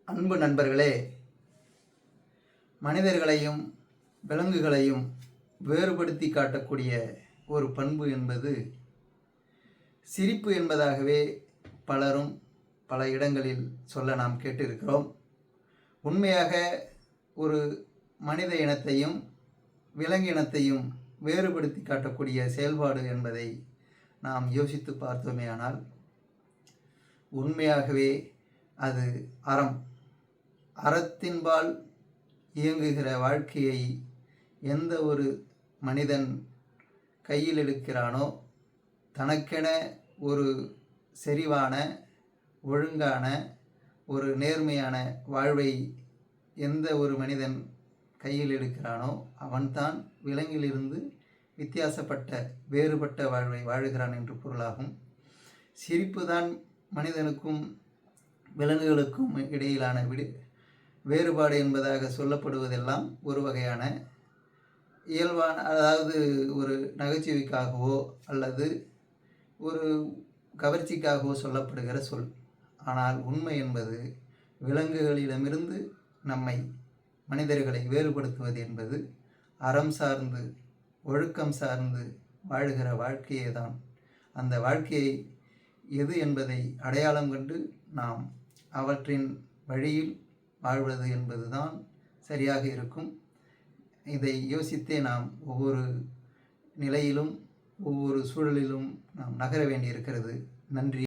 அன்பு நண்பர்களே, மனிதர்களையும் விலங்குகளையும் வேறுபடுத்தி காட்டக்கூடிய ஒரு பண்பு என்பது சிரிப்பு என்பதாகவே பலரும் பல இடங்களில் சொல்ல நாம் கேட்டிருக்கிறோம். உண்மையாக ஒரு மனித இனத்தையும் விலங்கினத்தையும் வேறுபடுத்தி காட்டக்கூடிய செயல்பாடு என்பதை நாம் யோசித்து பார்த்தோமேயானால் உண்மையாகவே அது அறம். அறத்தின்பால் இயங்குகிற வாழ்க்கையை எந்த ஒரு மனிதன் கையில் எடுக்கிறானோ, தனக்கென ஒரு செறிவான ஒழுங்கான ஒரு நேர்மையான வாழ்வை எந்த ஒரு மனிதன் கையில் எடுக்கிறானோ அவன்தான் விலங்கிலிருந்து வித்தியாசப்பட்ட வேறுபட்ட வாழ்வை வாழுகிறான் என்று பொருளாகும். சிரிப்பு தான் மனிதனுக்கும் விலங்குகளுக்கும் இடையிலான வேறுபாடு என்பதாக சொல்லப்படுவதெல்லாம் ஒரு வகையான இயல்பான, அதாவது ஒரு நகைச்சுவைக்காகவோ அல்லது ஒரு கவர்ச்சிக்காகவோ சொல்லப்படுகிற சொல். ஆனால் உண்மை என்பது விலங்குகளிடமிருந்து நம்மை மனிதர்களை வேறுபடுத்துவது என்பது அறம் சார்ந்து ஒழுக்கம் சார்ந்து வாழுகிற வாழ்க்கையே தான். அந்த வாழ்க்கையை எது என்பதை அடையாளம் கண்டு நாம் அவற்றின் வழியில் வாழ்வது என்பதுதான் சரியாக இருக்கும். இதை யோசித்தே நாம் ஒவ்வொரு நிலையிலும் ஒவ்வொரு சூழலிலும் நாம் நகர வேண்டியிருக்கிறது. நன்றி.